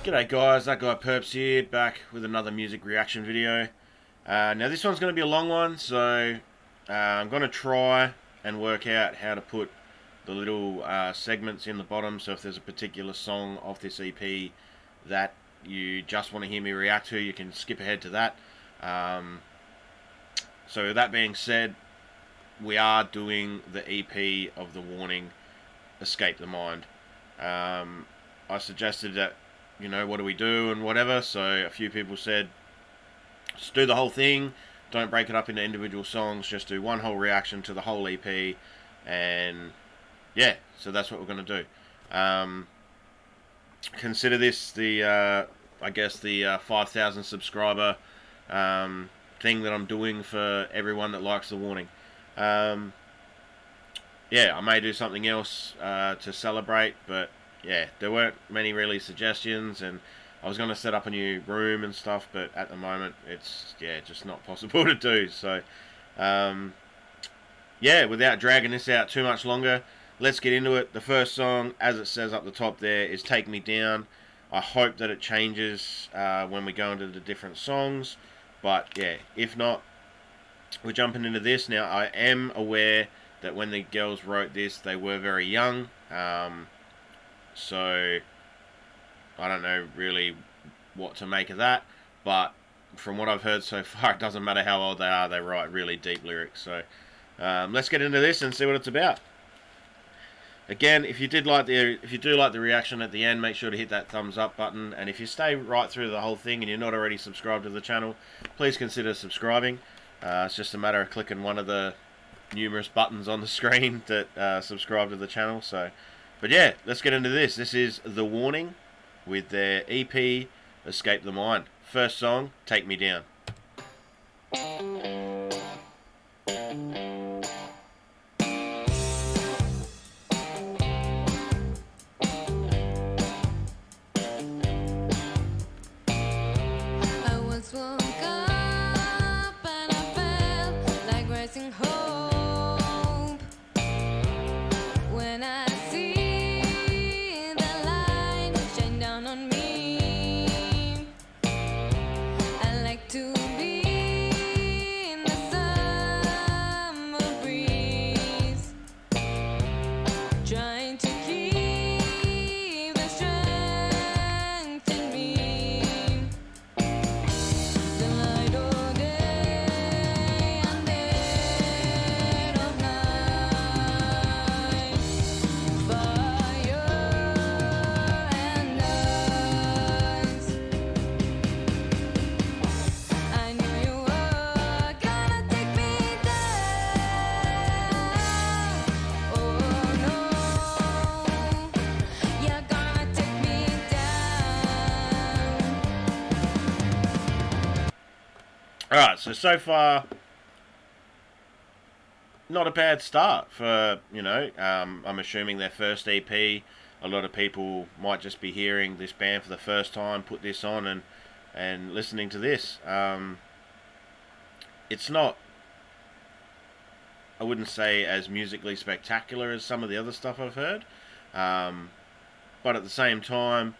G'day guys, that guy Purps here, back with another music reaction video. Now this one's going to be a long one, so I'm going to try and work out how to put the little segments in the bottom, so if there's a particular song off this EP that you just want to hear me react to, you can skip ahead to that. So that being said, we are doing the EP of The Warning, Escape the Mind. I suggested that, you know, what do we do and whatever, so a few people said just do the whole thing, don't break it up into individual songs, just do one whole reaction to the whole EP, and yeah, so that's what we're going to do. Consider this the I guess the 5,000 subscriber thing that I'm doing for everyone that likes The Warning. Yeah, I may do something else to celebrate, but yeah, there weren't many really suggestions, and I was going to set up a new room and stuff, but at the moment it's just not possible to do. So yeah, without dragging this out too much longer, let's get into it. The first song, as it says up the top there, is Take Me Down. I hope that it changes when we go into the different songs, but yeah, if not, we're jumping into this. Now, I am aware that when the girls wrote this, they were very young, so I don't know really what to make of that, but from what I've heard so far, it doesn't matter how old they are, they write really deep lyrics. So let's get into this and see what it's about. Again, if you do like the reaction at the end, make sure to hit that thumbs up button, and if you stay right through the whole thing and you're not already subscribed to the channel, please consider subscribing. It's just a matter of clicking one of the numerous buttons on the screen that subscribe to the channel. So, but yeah, let's get into this. This is The Warning with their EP, Escape the Mind. First song, Take Me Down. Alright, so far, not a bad start for, you know, I'm assuming their first EP. A lot of people might just be hearing this band for the first time, put this on and listening to this. It's not, I wouldn't say as musically spectacular as some of the other stuff I've heard, but at the same time,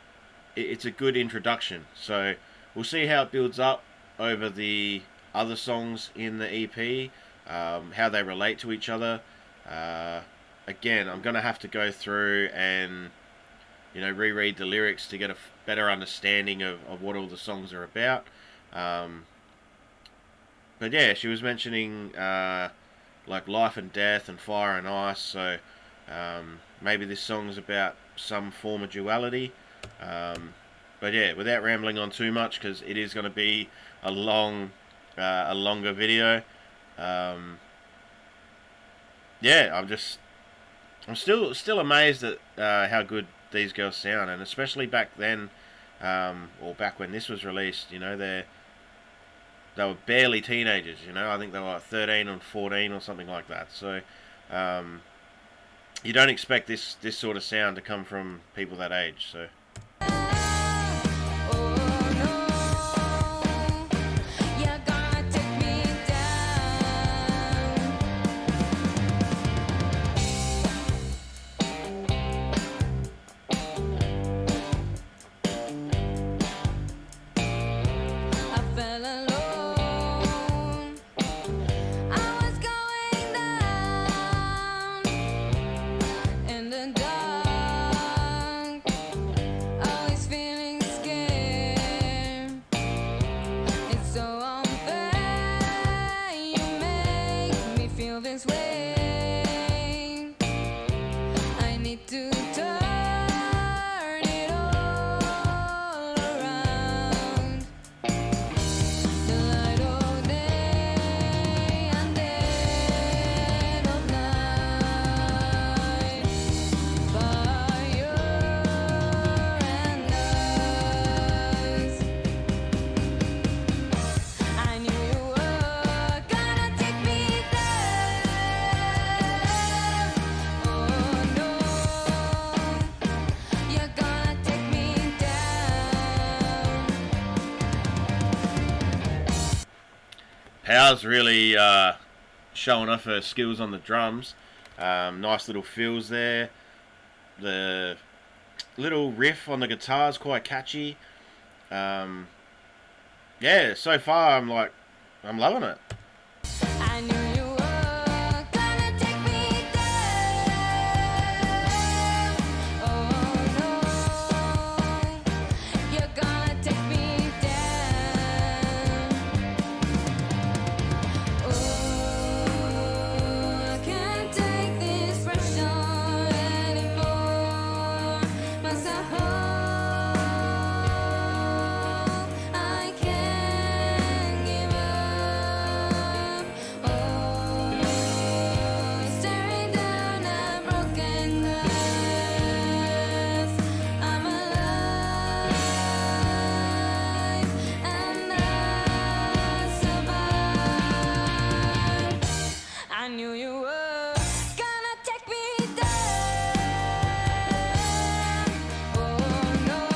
it's a good introduction. So we'll see how it builds up over the other songs in the EP, how they relate to each other. Again, I'm going to have to go through and, you know, reread the lyrics to get a better understanding of what all the songs are about. But yeah, she was mentioning like life and death and fire and ice, so maybe this song is about some form of duality. But yeah, without rambling on too much, because it is going to be a longer video. Yeah, I'm still amazed at how good these girls sound, and especially back then, or back when this was released. You know, they were barely teenagers. You know, I think they were like 13 or 14 or something like that. So you don't expect this sort of sound to come from people that age. So. Power's really showing off her skills on the drums. Nice little fills there. The little riff on the guitar is quite catchy. Yeah, so far I'm loving it. I knew you were gonna take me down. Oh no, you're gonna take me down. Oh, I can't take this pressure anymore. Myself, I can't give up. Oh, staring down a broken glass. I'm alive and I survive. I knew you were gonna take me down. Oh no,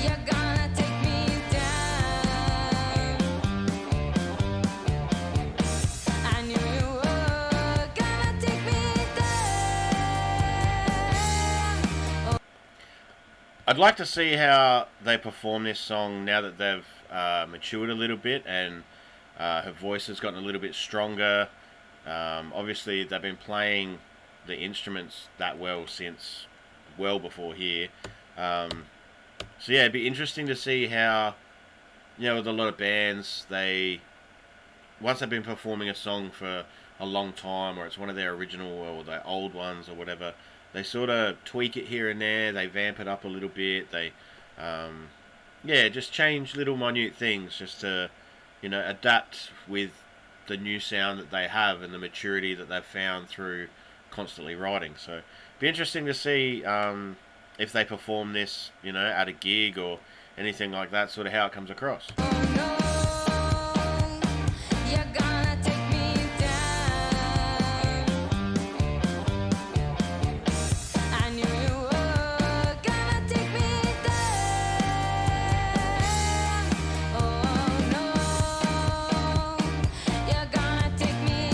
you're gonna take me down. I knew you were gonna take me down. I'd like to see how they perform this song now that they've matured a little bit and her voice has gotten a little bit stronger. Obviously, they've been playing the instruments that well since well before here. So yeah, it'd be interesting to see how, with a lot of bands, once they've been performing a song for a long time, or it's one of their original or their old ones or whatever, they sort of tweak it here and there. They vamp it up a little bit. They, just change little minute things just to, adapt with the new sound that they have and the maturity that they've found through constantly writing. So, it'd be interesting to see if they perform this, at a gig or anything like that, sort of how it comes across. Oh no, you're gonna take me down. I knew you were gonna take me down. Oh no, you're gonna take me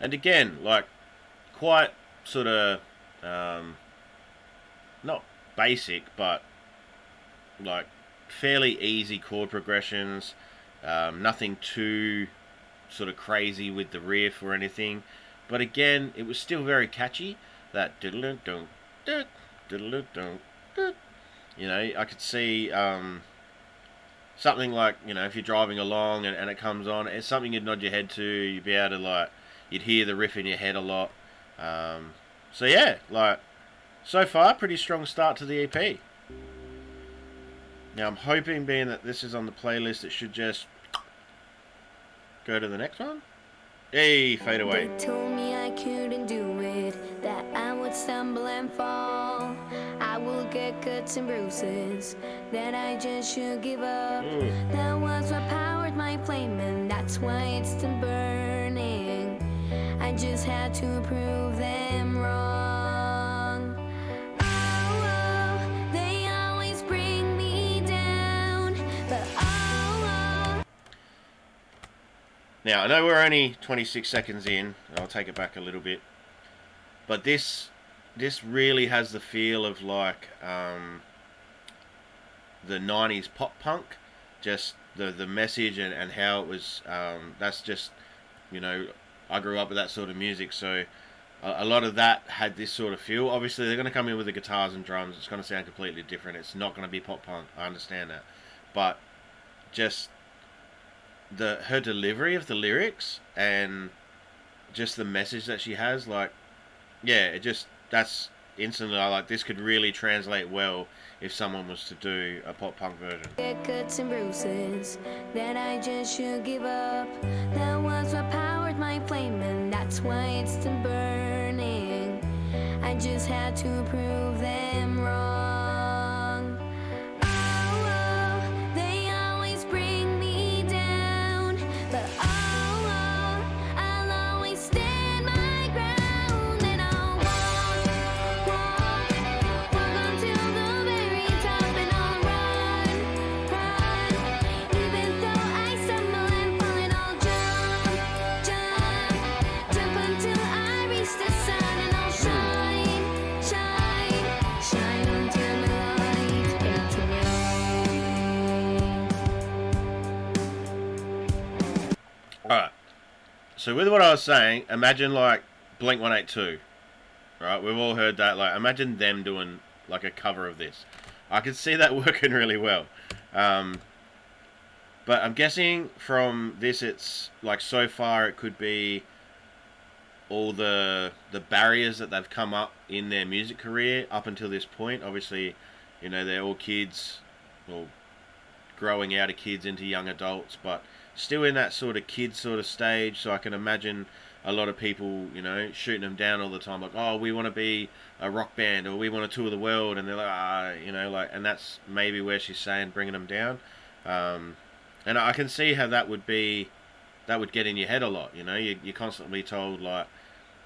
And again, quite sort of, not basic, but fairly easy chord progressions. Nothing too sort of crazy with the riff or anything. But again, it was still very catchy. That I could see something like, if you're driving along and it comes on, it's something you'd nod your head to. You'd be able to you'd hear the riff in your head a lot. So yeah, so far, pretty strong start to the EP. Now I'm hoping, being that this is on the playlist, it should just go to the next one. Hey, fade away. They told me I couldn't do it, that I would stumble and fall. I will get cuts and bruises, that I just should give up. That was what powered my flame, and that's why it's still burning. I just had to prove them wrong. Oh, they always bring me down, but Now, I know we're only 26 seconds in. I'll take it back a little bit. But this really has the feel of the 90s pop punk. Just the message and how it was, that's just, I grew up with that sort of music. So a lot of that had this sort of feel. Obviously, they're going to come in with the guitars and drums. It's going to sound completely different. It's not going to be pop punk. I understand that. But just her delivery of the lyrics and just the message that she has, that's instantly this could really translate well if someone was to do a pop punk version. get cuts and bruises, that I just should give up. That was what powered my flame, and that's why it's still burning. I just had to prove them wrong. Oh, So with what I was saying, imagine like Blink 182, right? We've all heard that. Like, imagine them doing like a cover of this. I could see that working really well. Um, but I'm guessing from this, it's like so far it could be all the barriers that they've come up in their music career up until this point. Obviously, you know, they're all kids, or growing out of kids into young adults, but still in that sort of kid sort of stage. So I can imagine a lot of people, you know, shooting them down all the time, like, oh, we want to be a rock band, or we want to tour the world, and they're like, you know, like, and that's maybe where she's saying bringing them down. Um, and I can see how that would get in your head a lot. You know, you're constantly told like,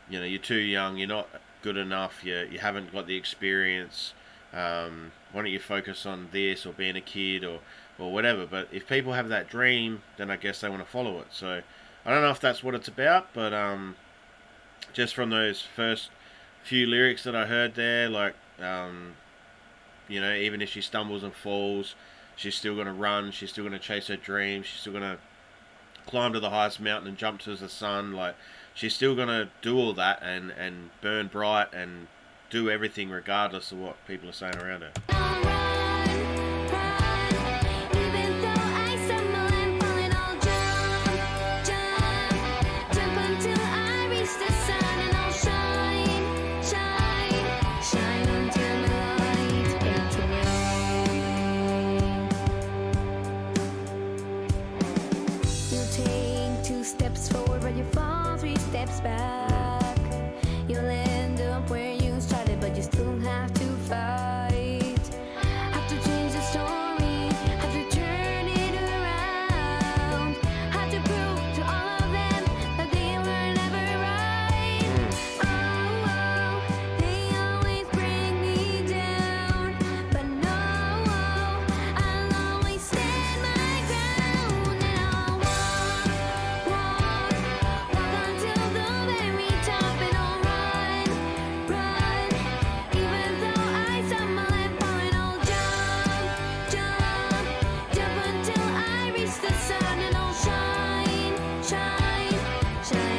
you know, you're too young, you're not good enough, you haven't got the experience. Why don't you focus on this, or being a kid, or whatever? But if people have that dream, then I guess they want to follow it. So I don't know if that's what it's about, but just from those first few lyrics that I heard there, like, you know, even if she stumbles and falls, she's still going to run, she's still going to chase her dream, she's still going to climb to the highest mountain and jump to the sun. Like, she's still going to do all that and burn bright and do everything regardless of what people are saying around her. Back, you'll end up where you started, but you still have to fight. Have to change the story, have to turn it around, have to prove to all of them that they were never right. Oh, they always bring me down, but no, I'll always stand my ground, and I'll walk until the very top, and I'll run, even though I stumble and fall, and I'll jump until I reach the sun, and I'll shine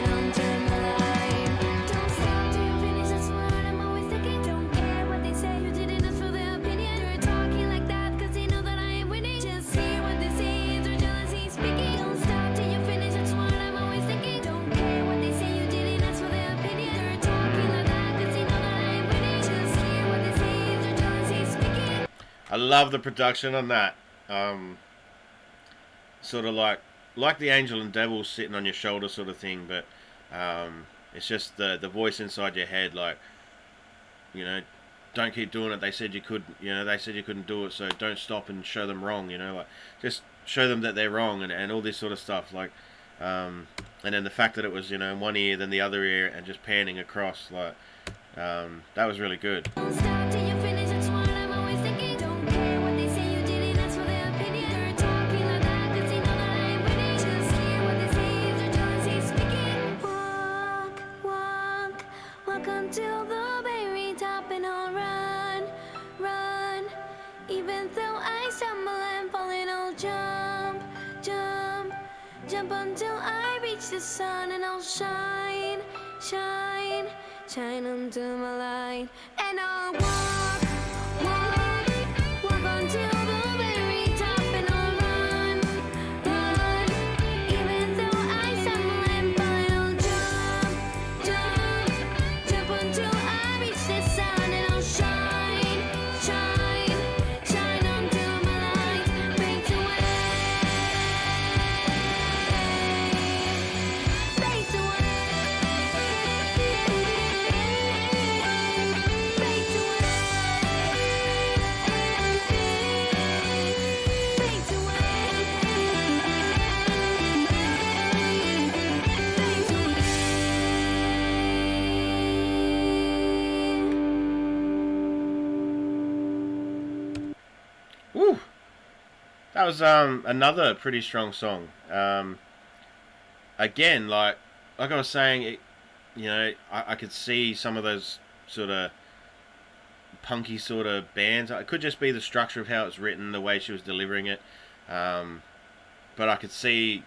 until my light. Don't stop till you finish, that's what I'm always thinking. Don't care what they say, you didn't ask for their opinion. You're talking like that cause they know that I am winning. Just hear what they say, it's their jealousy speaking. Don't stop till you finish, that's what I'm always thinking. Don't care what they say, you didn't ask for their opinion. You're talking like that cause they know that I am winning. Just hear what they say, it's their jealousy speaking. I love the production on that. Sort of like the angel and devil sitting on your shoulder sort of thing, but it's just the voice inside your head, like, you know, don't keep doing it. They said you could, you know, they said you couldn't do it, so don't stop and show them wrong. You know, like, just show them that they're wrong, and all this sort of stuff. Like, and then the fact that it was, you know, in one ear then the other ear and just panning across, like, that was really good. Don't stop till you finish, that's what I'm always thinking. Don't care what they say, you didn't ask for their opinion. You're talking like that cause they know that I am winning. Just hear what they say, it's their jealousy speaking. Walk until the very top, and I'll run, even though I stumble and fall, and I'll jump until I reach the sun, and I'll shine until my light, and I'll walk until the very top, and I'll run, even though I stumble and fall, and I'll jump until I reach the sun, and I'll shine until my light fades away. Woo! That was another pretty strong song. Again, like I was saying, you know, I could see some of those sort of punky sort of bands. It could just be the structure of how it's written, the way she was delivering it. but I could see,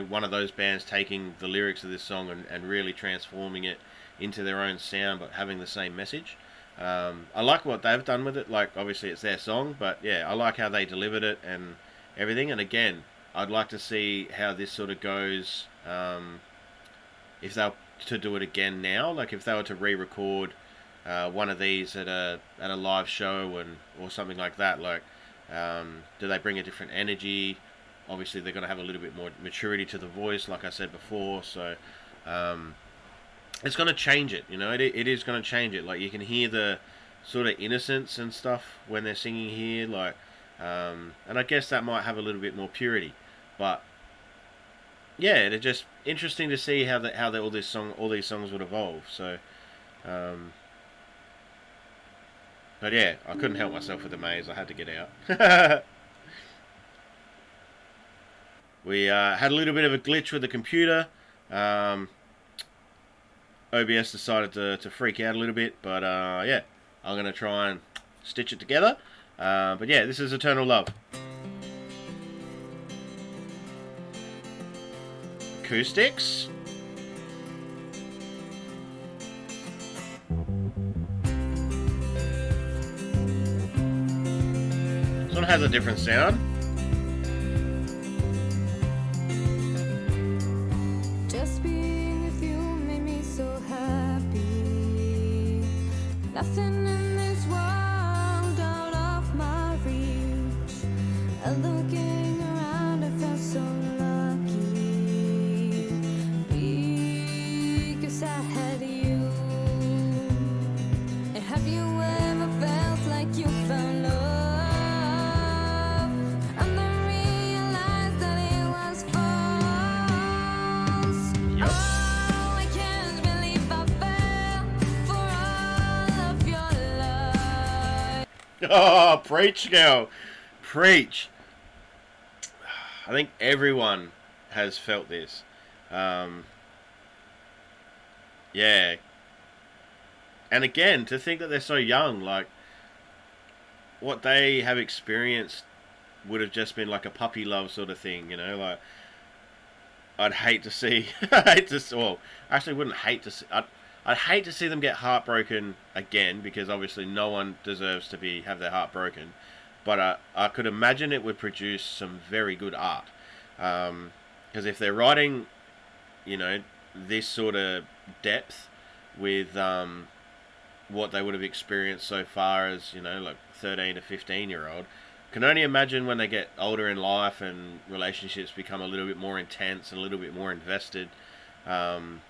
one of those bands taking the lyrics of this song and really transforming it into their own sound, but having the same message. I like what they've done with it. Like, obviously, it's their song, but yeah, I like how they delivered it and everything. And again, I'd like to see how this sort of goes. If they were to do it again now, like if they were to re-record one of these at a live show or something like that, like do they bring a different energy? Obviously, they're going to have a little bit more maturity to the voice, like I said before. So it's going to change it. It is going to change it. Like, you can hear the sort of innocence and stuff when they're singing here. Like, and I guess that might have a little bit more purity, but yeah, it's just interesting to see how all these songs would evolve. So, but yeah, I couldn't help myself with the maze. I had to get out. We had a little bit of a glitch with the computer. OBS decided to freak out a little bit, but yeah, I'm gonna try and stitch it together. But yeah, this is Eternal Love. Acoustics. This one has a different sound. Just being with you made me so happy. Nothing in this world out of my reach. And looking around, I felt so lucky because I had you. And have you ever felt like you found love? And then realized that it was false. Yep. Oh, I can't believe I fell for all of your love. Oh, preach, girl. Preach. I think everyone has felt this. Yeah. And again, to think that they're so young, like, what they have experienced would have just been like a puppy love sort of thing, like, I'd hate to see, well, I actually wouldn't hate to see, I'd hate to see them get heartbroken again, because obviously no one deserves to have their heart broken, but I could imagine it would produce some very good art, because if they're writing, this sort of depth with what they would have experienced so far as, like 13 to 15-year-old, can only imagine when they get older in life and relationships become a little bit more intense and a little bit more invested, and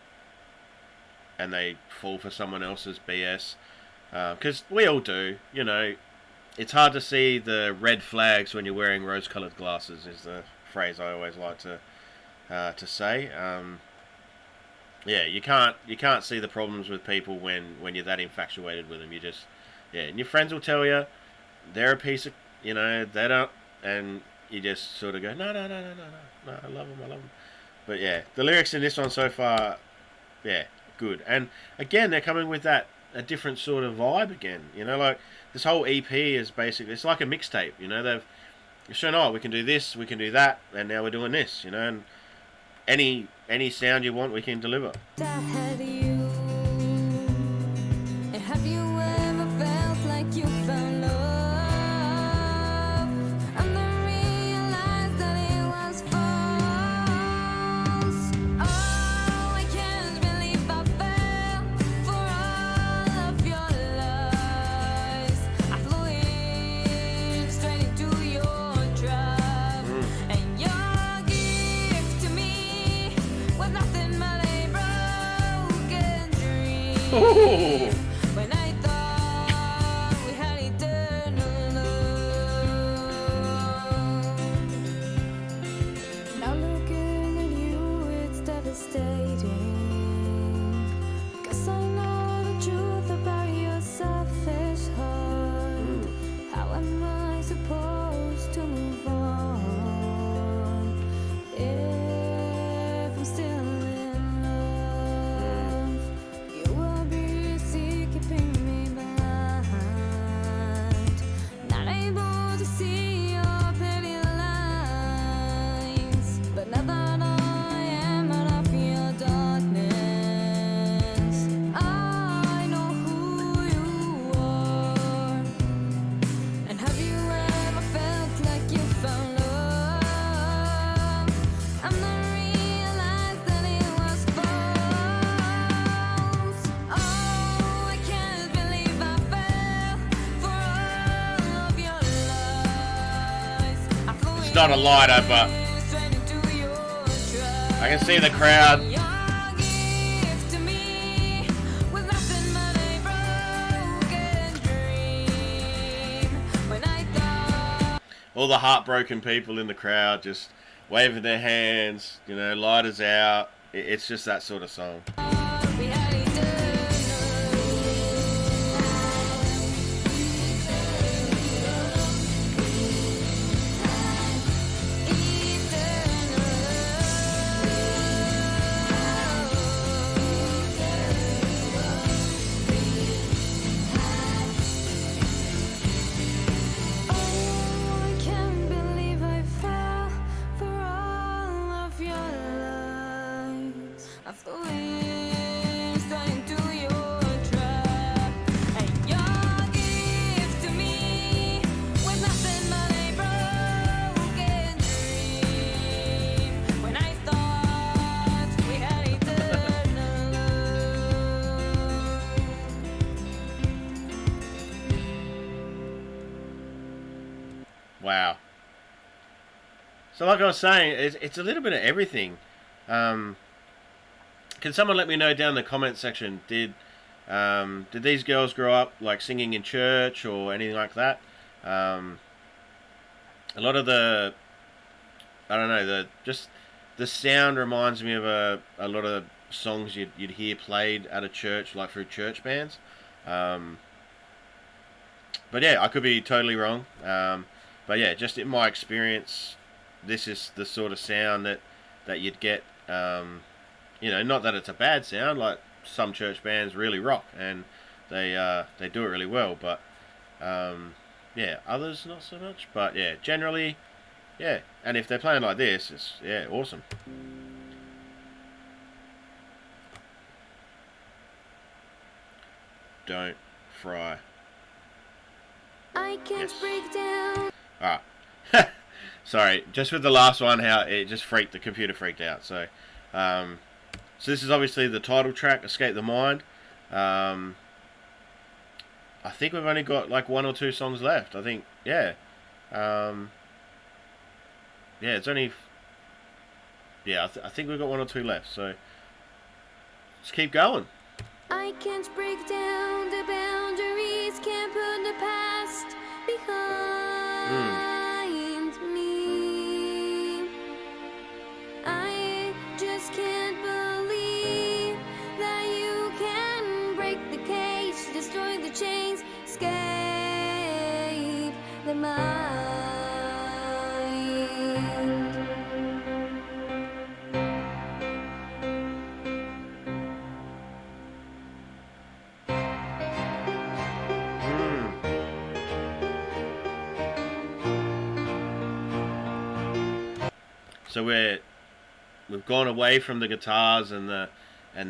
they fall for someone else's BS, because we all do, it's hard to see the red flags when you're wearing rose-coloured glasses, is the phrase I always like to say. Yeah, you can't see the problems with people when you're that infatuated with them. You just, yeah, and your friends will tell you they're a piece of, they don't, and you just sort of go, no, I love them. But yeah, the lyrics in this one so far, yeah, good. And again, they're coming with a different sort of vibe again. Like, this whole EP is basically, it's like a mixtape. They've shown, oh, we can do this, we can do that, and now we're doing this. And any sound you want, we can deliver. I had you. And have you ever felt like you found love? And then realized that it was false. Oh, I can't believe I fell for all of your lies. I flew in straight into your trap, and your gift to me was nothing but a broken dream. Ooh. When I thought we had eternal love. Now looking at you, it's devastating. 'Cause I know the truth about your selfish heart. How am I supposed to move on if I'm still in love? You will be receiving not a lighter, but I can see the crowd. All the heartbroken people in the crowd just waving their hands, you know, lighters out. It's just that sort of song. Wow. So like I was saying, it's a little bit of everything. Can someone let me know down in the comment section, did these girls grow up like singing in church or anything like that? A lot of the, I don't know, the sound reminds me of a lot of songs you'd hear played at a church, like through church bands. But yeah, I could be totally wrong. But yeah, just in my experience, this is the sort of sound that you'd get. You know, not that it's a bad sound. Like some church bands really rock and they do it really well. But yeah, others not so much. But yeah, generally, yeah. And if they're playing like this, it's awesome. Don't fry. I can't break down. Alright. Sorry, just with the last one, how it just freaked, the computer freaked out. So this is obviously the title track, Escape the Mind. I think we've only got like 1 or 2 songs left. I think, yeah. Yeah, it's only... Yeah, I think we've got 1 or 2 left, so... Let's keep going. I can't break down the boundaries, can't put the past behind me. I just can't believe that you can break the cage, destroy the chains, escape the mind. So we've gone away from the guitars and the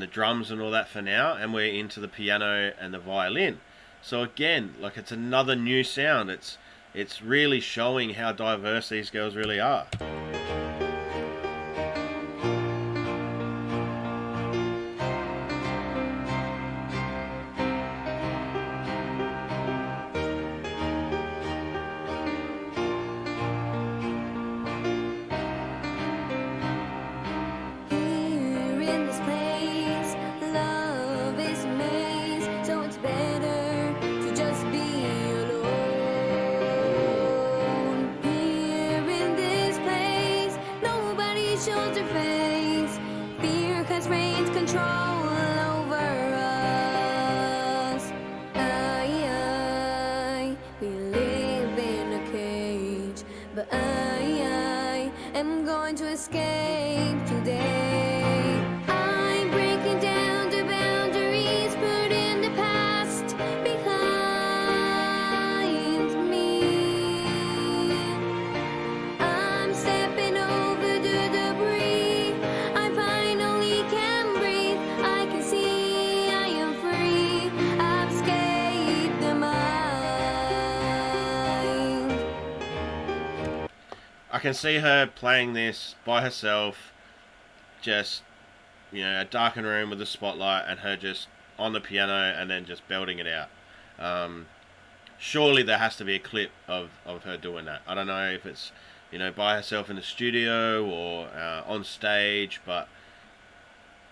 drums and all that for now, and we're into the piano and the violin. So again, like, it's another new sound. It's really showing how diverse these girls really are. Escape today. I'm breaking down the boundaries, putting the past behind me. I'm stepping over the debris. I finally can breathe. I can see I am free. I've escaped the mind. I can see her playing this by herself, just, you know, a darkened room with a spotlight, and her just on the piano and then just belting it out. Surely there has to be a clip of her doing that. I don't know if it's by herself in the studio or on stage. But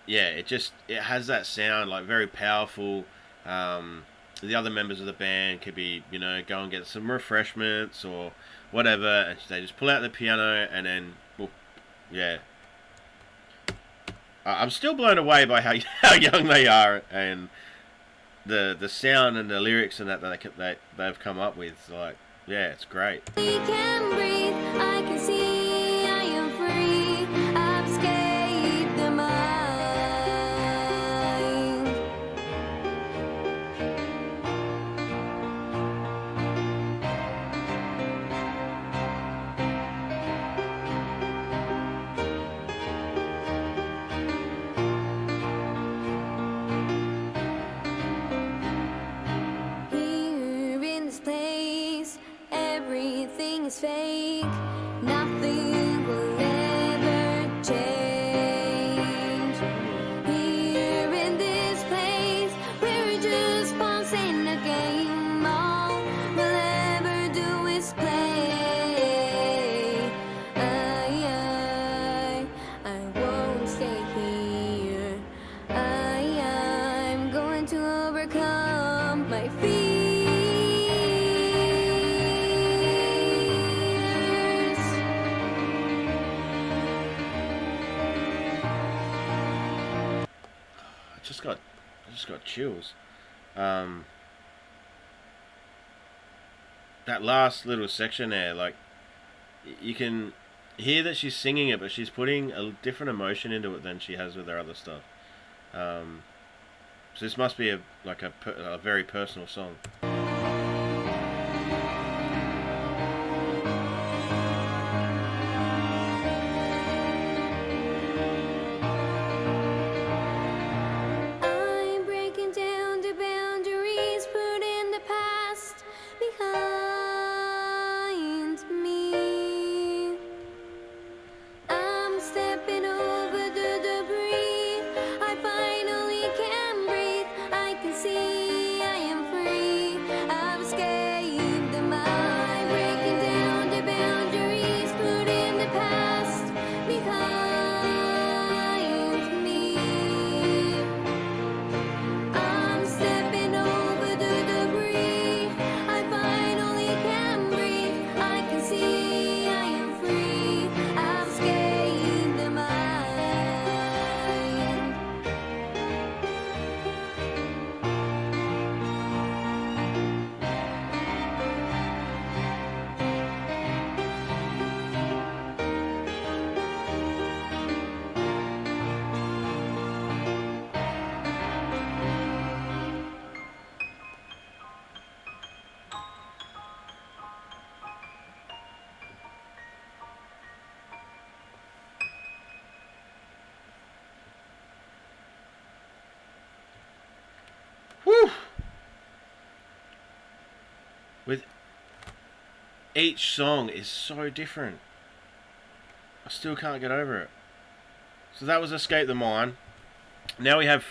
yeah, it has that sound, like, very powerful. The other members of the band could be, go and get some refreshments or whatever, and they just pull out the piano and then, well, yeah. I'm still blown away by how young they are, and the sound and the lyrics and that they've come up with. Like, yeah, it's great. I can breathe, I can see, I am free. I've escaped the mind. Here in this place, everything is fake. Nothing will ever change. Here in this place, we're just pawns in a game. All we'll ever do is play. I won't stay here. I'm going to overcome my fears. I just got chills. That last little section there, like, you can hear that she's singing it, but she's putting a different emotion into it than she has with her other stuff. So this must be a very personal song. I'm breaking down the boundaries, putting the past behind me. I'm stepping over the debris. I finally can breathe. I can see I am free. I've escaped the mind. Breaking down the boundaries, putting the past behind me. I'm stepping over the debris. I finally can breathe. I can see I am free. I've escaped the mind. Whew! With each song is so different. I still can't get over it. So that was Escape the Mind. Now we have...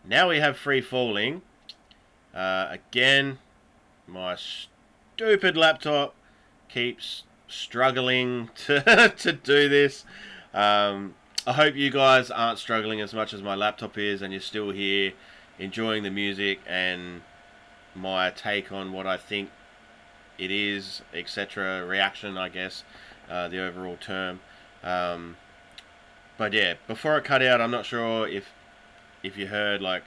now we have Free Falling. Again, my stupid laptop keeps struggling to do this. I hope you guys aren't struggling as much as my laptop is, and you're still here enjoying the music and my take on what I think it is, etc. Reaction, I guess, the overall term. But yeah, before it cut out, I'm not sure if you heard, like,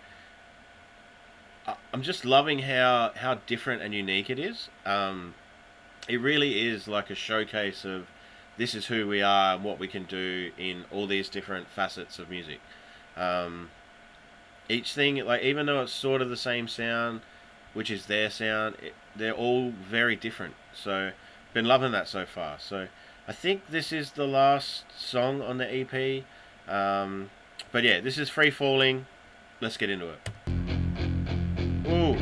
I'm just loving how different and unique it is. It really is like a showcase of this is who we are and what we can do in all these different facets of music. Each thing, like, even though it's sort of the same sound, which is their sound, they're all very different. So, been loving that so far. So, I think this is the last song on the EP. But yeah, this is Free Falling. Let's get into it. Ooh.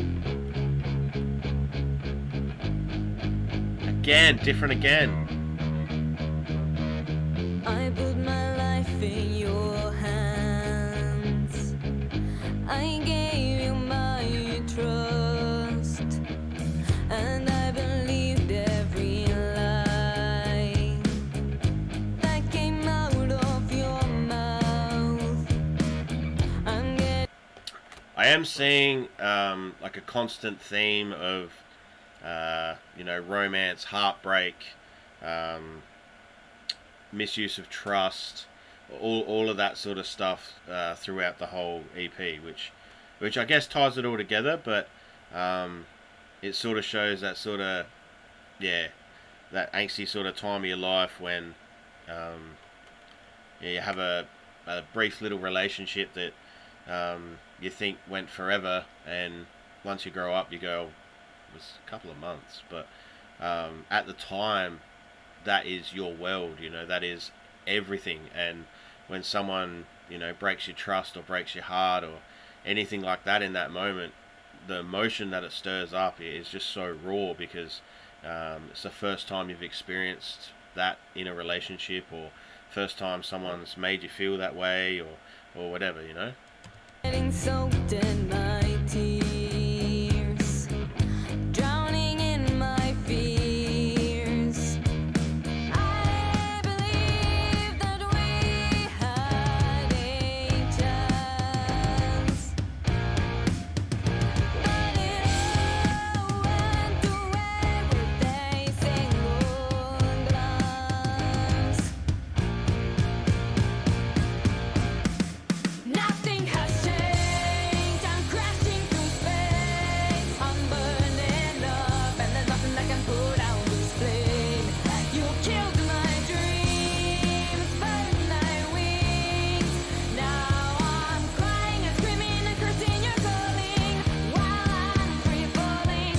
again, different again. I put my life in your hands. I gave you my trust, and I believed every lie that came out of your mouth. I am seeing like a constant theme of romance, heartbreak, misuse of trust, all of that sort of stuff throughout the whole EP, which I guess ties it all together, but it sort of shows that sort of that angsty sort of time of your life when you have a brief little relationship that you think went forever, and once you grow up, you go, it was a couple of months, but at the time, that is your world, that is everything. And when someone, breaks your trust or breaks your heart or anything like that in that moment, the emotion that it stirs up is just so raw, because it's the first time you've experienced that in a relationship, or first time someone's made you feel that way, or whatever, Getting soaked in my tears, drowning in my fears. I believe that we had a chance, but it all went away with a single glance. Nothing has changed. I'm crashing through space. I'm burning up, and there's nothing that can put out this flame. You killed my dreams, burned my wings. Now I'm crying and screaming and cursing your calling while I'm free falling.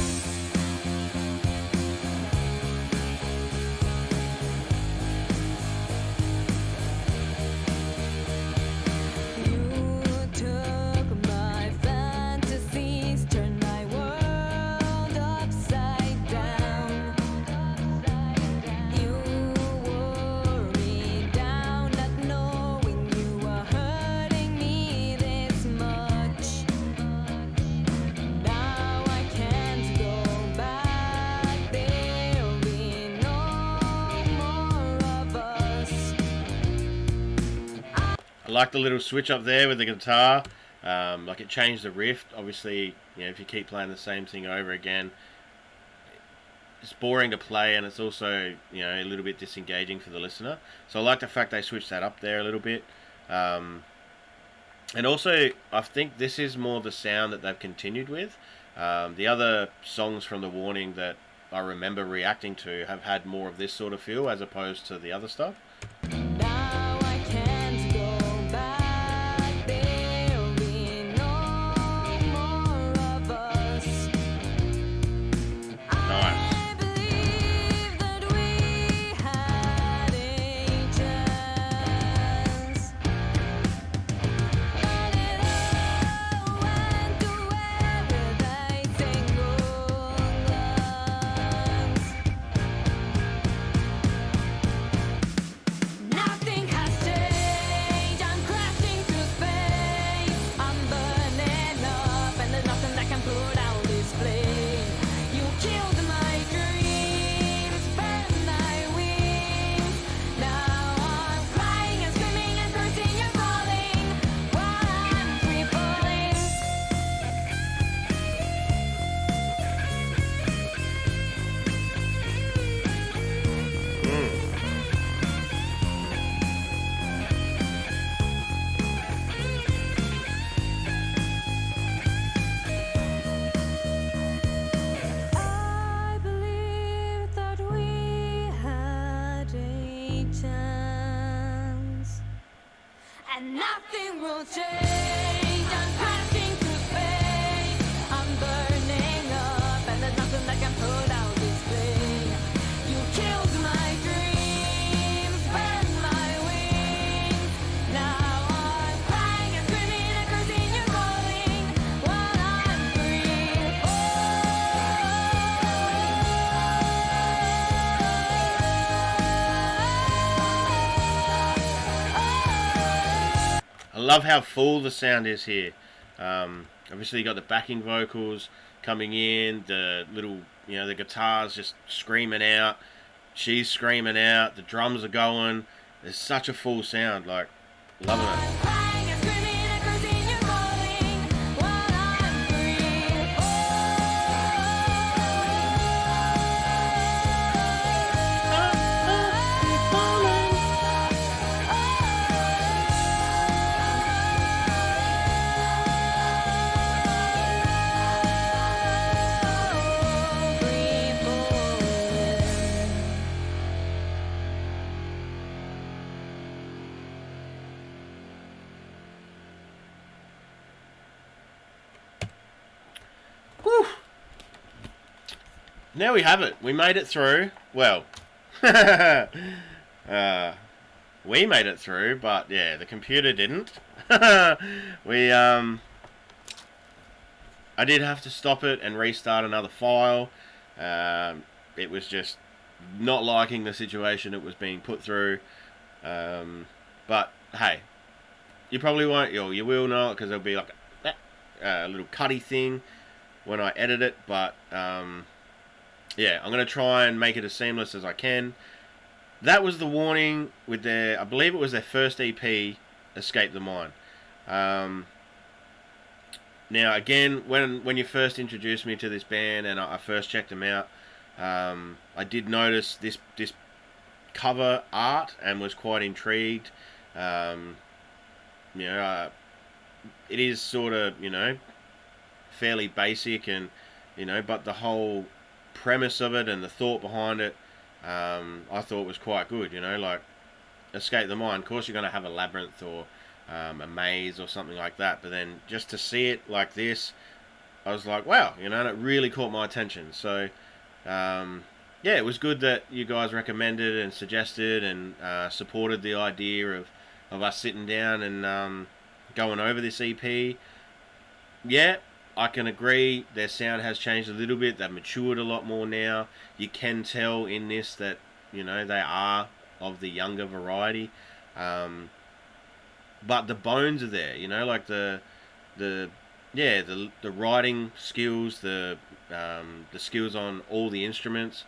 You took my fantasies, turned my world upside down. You wore me down, not knowing you were hurting me this much. Now I can't go back, there'll be no more of us. I like the little switch up there with the guitar. Like, it changed the riff. Obviously, if you keep playing the same thing over again, it's boring to play, and it's also a little bit disengaging for the listener. So I like the fact they switched that up there a little bit. And also, I think this is more the sound that they've continued with. The other songs from The Warning that I remember reacting to have had more of this sort of feel as opposed to the other stuff. Now I can't go back, there'll be no more of us. Nice. I believe that we had a chance, but it all went away with a single glance. Nothing has changed. I'm crashing through space. I'm burning up, and there's nothing that can put out this flame. You killed my dreams, burned my wings. Now I'm crying and screaming and cursing your calling while I'm free falling. I believe that we had a chance, and nothing will change. I'm crashing through space. I'm burning up, and there's nothing that can put out this flame. You killed my dreams, burned my wings. Now I'm crying and screaming and cursing your calling while I'm free. Oh. love how full the sound is here. Obviously, you got the backing vocals coming in, the little, the guitars just screaming out. She's screaming out. The drums are going. There's such a full sound. Like, loving it. Whew. Now we have it. We made it through. Well, we made it through, but yeah, the computer didn't. I did have to stop it and restart another file. It was just not liking the situation it was being put through. But hey, you probably won't, or you will not, because there'll be like a little cutty thing when I edit it. But yeah, I'm going to try and make it as seamless as I can. That was the Warning with their, I believe it was their first EP, Escape the Mind. Now, again, when you first introduced me to this band and I first checked them out, I did notice this cover art and was quite intrigued. It is sort of, fairly basic and, but the whole premise of it and the thought behind it, I thought was quite good, like Escape the Mind. Of course, you're going to have a labyrinth or a maze or something like that, but then just to see it like this, I was like, wow, and it really caught my attention. So yeah, it was good that you guys recommended and suggested and supported the idea of us sitting down and going over this EP. Yeah, I can agree their sound has changed a little bit. They've matured a lot more now. You can tell in this that they are of the younger variety. But the bones are there, like the writing skills, the skills on all the instruments.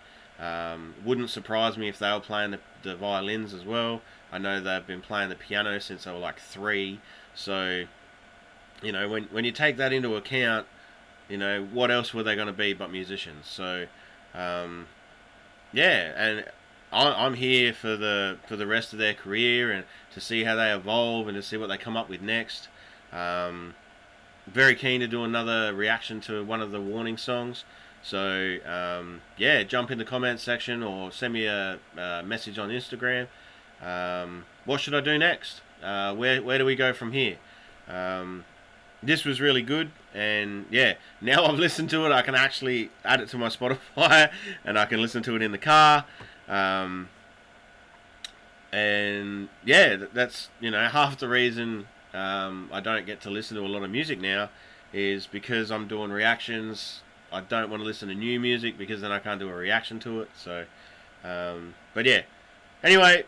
Wouldn't surprise me if they were playing the violins as well. I know they've been playing the piano since they were like 3. So, when you take that into account, what else were they going to be but musicians? So, yeah, and I'm here for the rest of their career and to see how they evolve and to see what they come up with next. Very keen to do another reaction to one of the Warning songs. So yeah, jump in the comments section or send me a message on Instagram. What should I do next? Where do we go from here? This was really good, and yeah, now I've listened to it, I can actually add it to my Spotify and I can listen to it in the car. And yeah, that's half the reason I don't get to listen to a lot of music now is because I'm doing reactions. I don't want to listen to new music because then I can't do a reaction to it. So, but yeah. Anyway,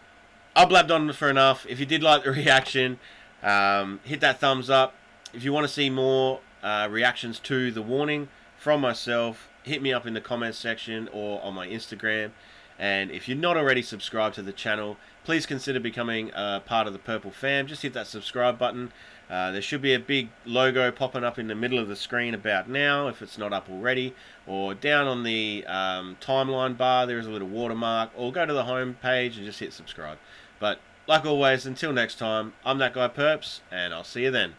I blabbed on for enough. If you did like the reaction, hit that thumbs up. If you want to see more reactions to The Warning from myself, hit me up in the comments section or on my Instagram. And if you're not already subscribed to the channel, please consider becoming a part of the Purple fam. Just hit that subscribe button. There should be a big logo popping up in the middle of the screen about now, if it's not up already. Or down on the timeline bar, there is a little watermark. Or go to the home page and just hit subscribe. But like always, until next time, I'm that guy Purps, and I'll see you then.